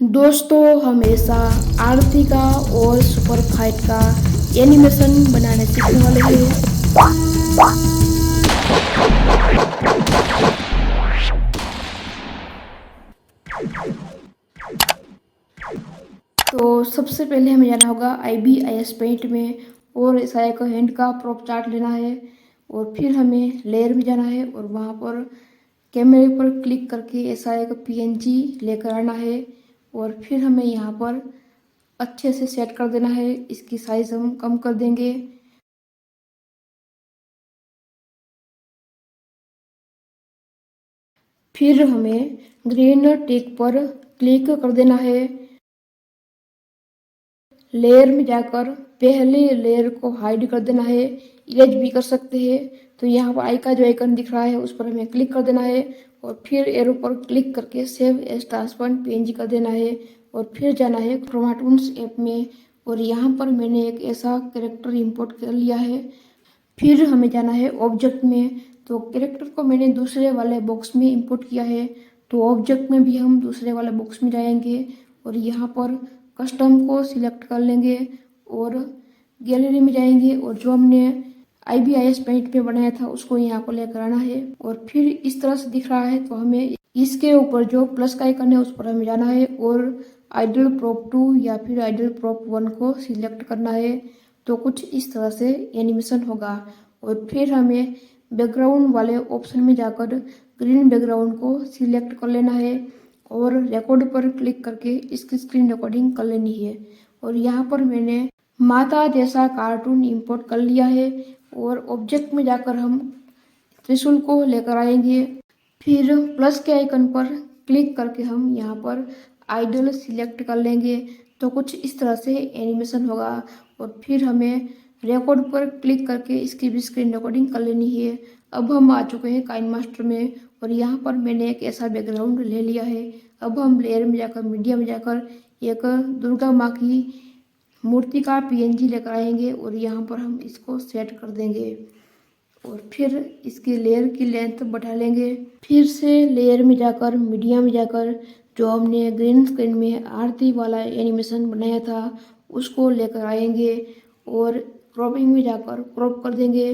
दोस्तों हमेशा आरती का और सुपर फाइट का एनिमेशन बनाने सीखने वाले हैं। तो सबसे पहले हमें जाना होगा IBIS पेंट में और ऐसा एक हैंड का प्रॉप चार्ट लेना है और फिर हमें लेयर में जाना है और वहाँ पर कैमरे पर क्लिक करके ऐसा एक PNG लेकर आना है और फिर हमें यहाँ पर अच्छे से सेट कर देना है। इसकी साइज हम कम कर देंगे। फिर हमें ग्रीन टिक पर क्लिक कर देना है। लेयर में जाकर पहले लेयर को हाइड कर देना है, इरेज भी कर सकते हैं। तो यहाँ पर आई का जो आइकन दिख रहा है उस पर हमें क्लिक कर देना है और फिर एरो पर क्लिक करके सेव एज ट्रांसपेरेंट PNG कर देना है और फिर जाना है क्रोमा टूल्स ऐप में और यहाँ पर मैंने एक ऐसा कैरेक्टर इंपोर्ट कर लिया है। फिर हमें जाना है ऑब्जेक्ट में। तो कैरेक्टर को मैंने दूसरे वाले बॉक्स में इंपोर्ट किया है, तो ऑब्जेक्ट में भी हम दूसरे वाले बॉक्स में जाएंगे और यहाँ पर कस्टम को सिलेक्ट कर लेंगे और गैलरी में जाएंगे और जो हमने IBIS पेंट में बनाया था उसको यहाँ पर लेकर आना है और फिर इस तरह से दिख रहा है। तो हमें इसके ऊपर जो प्लस का आइकन है उस पर हमें जाना है और आइडल प्रॉप 2 या फिर आइडल प्रॉप 1 को सिलेक्ट करना है। तो कुछ इस तरह से एनिमेशन होगा और फिर हमें बैकग्राउंड वाले ऑप्शन में जाकर ग्रीन बैकग्राउंड को सिलेक्ट कर लेना है और रिकॉर्ड पर क्लिक करके इसकी स्क्रीन रिकॉर्डिंग कर लेनी है। और यहाँ पर मैंने माता जैसा कार्टून इंपोर्ट कर लिया है और ऑब्जेक्ट में जाकर हम त्रिशूल को लेकर आएंगे। फिर प्लस के आइकन पर क्लिक करके हम यहाँ पर आइडल सिलेक्ट कर लेंगे। तो कुछ इस तरह से एनिमेशन होगा और फिर हमें रिकॉर्ड पर क्लिक करके इसकी भी स्क्रीन रिकॉर्डिंग कर लेनी है। अब हम आ चुके हैं काइन मास्टर में और यहाँ पर मैंने एक ऐसा बैकग्राउंड ले लिया है। अब हम लेयर में जाकर मीडिया में जाकर एक दुर्गा माँ की मूर्ति का PNG लेकर आएंगे और यहाँ पर हम इसको सेट कर देंगे और फिर इसकी लेयर की लेंथ बढ़ा लेंगे। फिर से लेयर में जाकर मीडिया में जाकर जो हमने ग्रीन स्क्रीन में आरती वाला एनिमेशन बनाया था उसको लेकर आएंगे और क्रॉपिंग में जाकर क्रॉप कर देंगे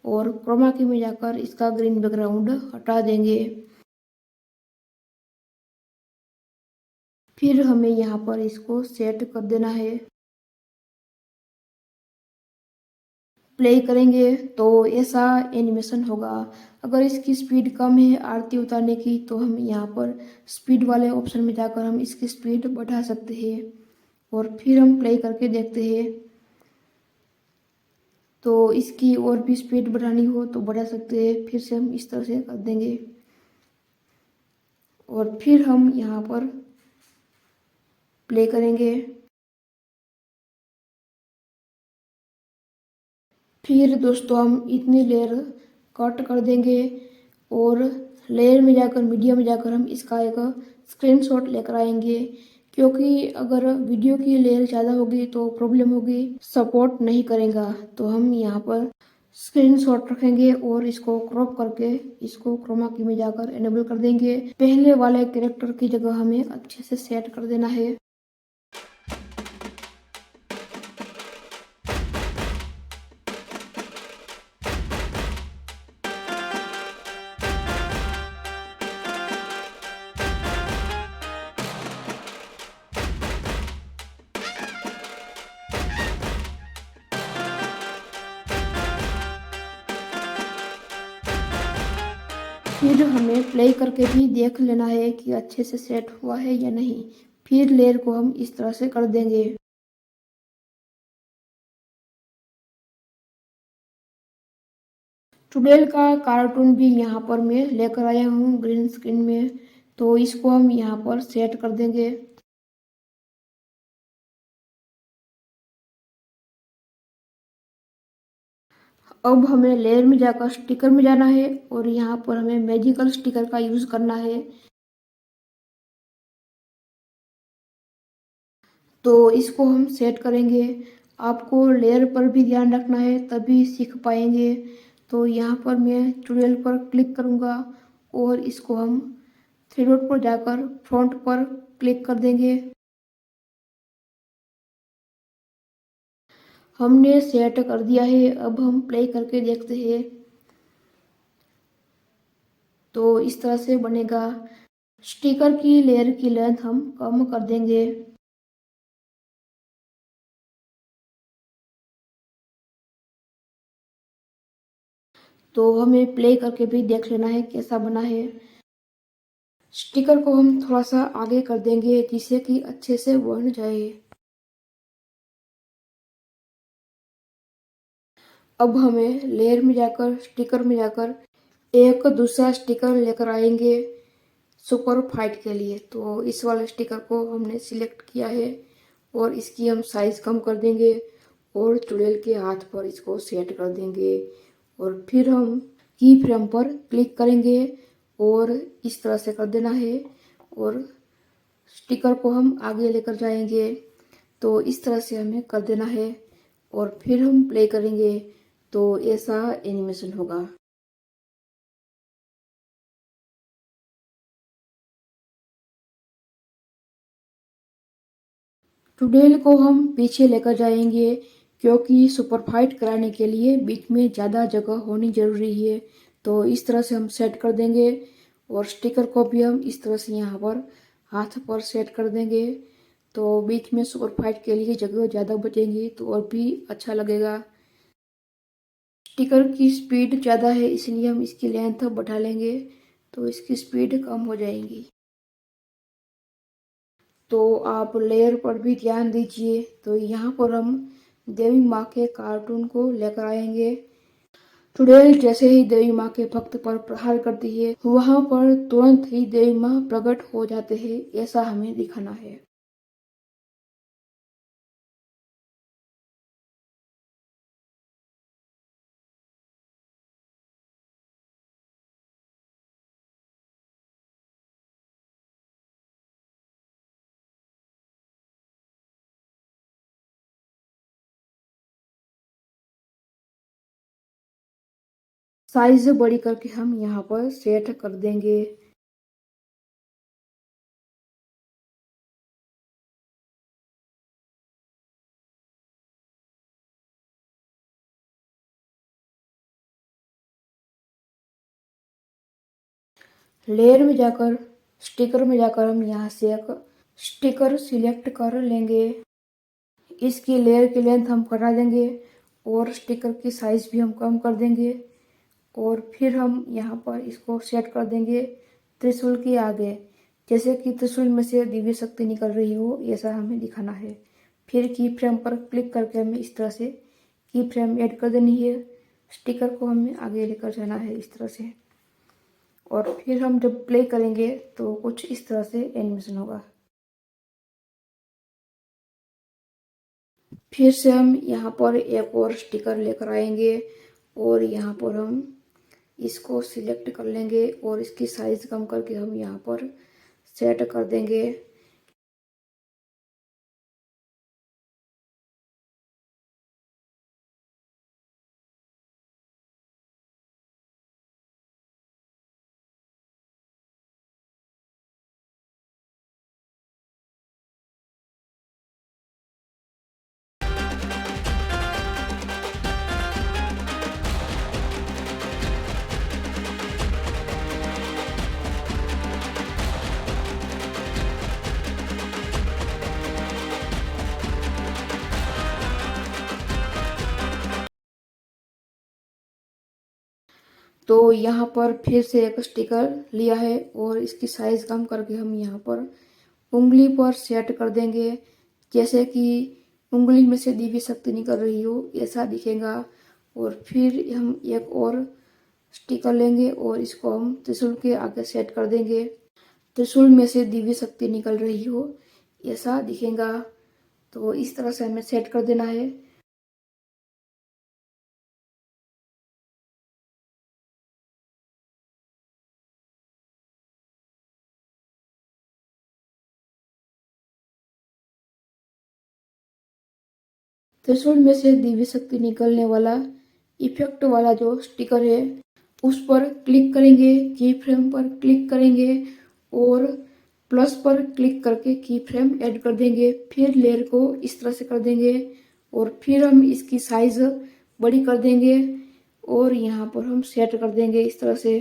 और क्रोमा की में जाकर इसका ग्रीन बैकग्राउंड हटा देंगे। फिर हमें यहाँ पर इसको सेट कर देना है। प्ले करेंगे तो ऐसा एनिमेशन होगा। अगर इसकी स्पीड कम है आरती उतारने की तो हम यहाँ पर स्पीड वाले ऑप्शन में जाकर हम इसकी स्पीड बढ़ा सकते हैं और फिर हम प्ले करके देखते हैं। तो इसकी और भी स्पीड बढ़ानी हो तो बढ़ा सकते हैं। फिर से हम इस तरह से कर देंगे और फिर हम यहाँ पर प्ले करेंगे। फिर दोस्तों हम इतनी लेयर कट कर देंगे और लेयर में जाकर मीडिया में जाकर हम इसका एक स्क्रीनशॉट लेकर आएंगे, क्योंकि अगर वीडियो की लेयर ज़्यादा होगी तो प्रॉब्लम होगी, सपोर्ट नहीं करेगा। तो हम यहाँ पर स्क्रीनशॉट रखेंगे और इसको क्रॉप करके इसको क्रोमा की में जाकर एनेबल कर देंगे। पहले वाले कैरेक्टर की जगह हमें अच्छे से सेट कर देना है। फिर हमें प्ले करके भी देख लेना है कि अच्छे से सेट हुआ है या नहीं। फिर लेयर को हम इस तरह से कर देंगे। चुड़ैल का कार्टून भी यहाँ पर मैं लेकर आया हूँ ग्रीन स्क्रीन में, तो इसको हम यहाँ पर सेट कर देंगे। अब हमें लेयर में जाकर स्टिकर में जाना है और यहाँ पर हमें मैजिकल स्टिकर का यूज़ करना है। तो इसको हम सेट करेंगे। आपको लेयर पर भी ध्यान रखना है तभी सीख पाएंगे। तो यहाँ पर मैं चुड़ैल पर क्लिक करूँगा और इसको हम थ्री डॉट पर जाकर फ्रंट पर क्लिक कर देंगे। हमने सेट कर दिया है, अब हम प्ले करके देखते हैं। तो इस तरह से बनेगा। स्टिकर की लेयर की लेंथ हम कम कर देंगे। तो हमें प्ले करके भी देख लेना है कैसा बना है। स्टिकर को हम थोड़ा सा आगे कर देंगे जिससे कि अच्छे से बन जाए। अब हमें लेयर में जाकर स्टिकर में जाकर एक दूसरा स्टिकर लेकर आएंगे सुपर फाइट के लिए। तो इस वाले स्टिकर को हमने सिलेक्ट किया है और इसकी हम साइज कम कर देंगे और चुड़ैल के हाथ पर इसको सेट कर देंगे और फिर हम की फ्रेम पर क्लिक करेंगे और इस तरह से कर देना है और स्टिकर को हम आगे लेकर जाएंगे। तो इस तरह से हमें कर देना है और फिर हम प्ले करेंगे तो ऐसा एनिमेशन होगा। चुड़ैल को हम पीछे लेकर जाएंगे क्योंकि सुपर फाइट कराने के लिए बीच में ज़्यादा जगह होनी जरूरी है। तो इस तरह से हम सेट कर देंगे और स्टिकर को भी हम इस तरह से यहाँ पर हाथ पर सेट कर देंगे। तो बीच में सुपर फाइट के लिए जगह ज़्यादा बचेंगी तो और भी अच्छा लगेगा। स्टिकर की स्पीड ज़्यादा है इसलिए हम इसकी लेंथ बढ़ा लेंगे तो इसकी स्पीड कम हो जाएगी। तो आप लेयर पर भी ध्यान दीजिए। तो यहाँ पर हम देवी माँ के कार्टून को लेकर आएंगे। चुड़ैल जैसे ही देवी माँ के भक्त पर प्रहार करती है वहां पर तुरंत ही देवी माँ प्रकट हो जाते हैं, ऐसा हमें दिखाना है। साइज बड़ी करके हम यहाँ पर सेट कर देंगे। लेयर में जाकर स्टिकर में जाकर हम यहाँ से एक स्टिकर सिलेक्ट कर लेंगे। इसकी लेयर की लेंथ हम घटा देंगे और स्टिकर की साइज भी हम कम कर देंगे और फिर हम यहाँ पर इसको सेट कर देंगे त्रिशूल के आगे, जैसे कि त्रिशूल में से दिव्य शक्ति निकल रही हो ऐसा हमें दिखाना है। फिर की फ्रेम पर क्लिक करके हमें इस तरह से की फ्रेम ऐड कर देनी है। स्टिकर को हमें आगे लेकर जाना है इस तरह से और फिर हम जब प्ले करेंगे तो कुछ इस तरह से एनिमेशन होगा। फिर से हम यहाँ पर एक और स्टिकर लेकर आएंगे और यहाँ पर हम इसको सिलेक्ट कर लेंगे और इसकी साइज कम करके हम यहाँ पर सेट कर देंगे। तो यहाँ पर फिर से एक स्टिकर लिया है और इसकी साइज कम करके हम यहाँ पर उंगली पर सेट कर देंगे, जैसे कि उंगली में से दिव्य शक्ति निकल रही हो ऐसा दिखेगा। और फिर हम एक और स्टिकर लेंगे और इसको हम त्रिशूल के आगे सेट कर देंगे, त्रिशूल में से दिव्य शक्ति निकल रही हो ऐसा दिखेगा। तो इस तरह से हमें सेट कर देना है। त्रिशूल में से दिव्य शक्ति निकलने वाला इफेक्ट वाला जो स्टिकर है उस पर क्लिक करेंगे, की फ्रेम पर क्लिक करेंगे और प्लस पर क्लिक करके की फ्रेम ऐड कर देंगे। फिर लेयर को इस तरह से कर देंगे और फिर हम इसकी साइज बड़ी कर देंगे और यहाँ पर हम सेट कर देंगे इस तरह से।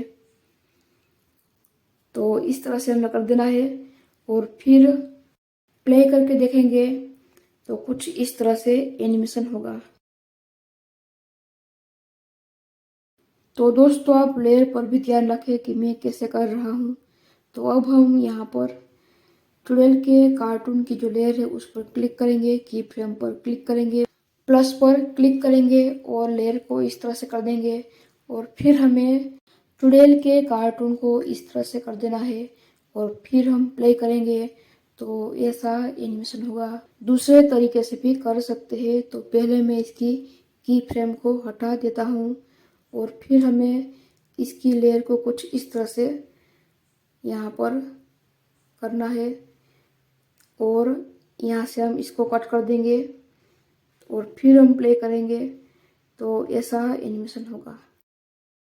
तो इस तरह से हमें कर देना है और फिर प्ले करके देखेंगे तो कुछ इस तरह से एनिमेशन होगा। तो दोस्तों आप लेयर पर भी ध्यान रखें कि मैं कैसे कर रहा हूँ। तो अब हम यहाँ पर ट्यूटोरियल के कार्टून की जो लेयर है उस पर क्लिक करेंगे, की फ्रेम पर क्लिक करेंगे, प्लस पर क्लिक करेंगे और लेयर को इस तरह से कर देंगे और फिर हमें ट्यूटोरियल के कार्टून को इस तरह से कर देना है और फिर हम प्ले करेंगे तो ऐसा एनिमेशन होगा। दूसरे तरीके से भी कर सकते हैं। तो पहले मैं इसकी की फ्रेम को हटा देता हूँ और फिर हमें इसकी लेयर को कुछ इस तरह से यहाँ पर करना है और यहाँ से हम इसको कट कर देंगे और फिर हम प्ले करेंगे तो ऐसा एनिमेशन होगा।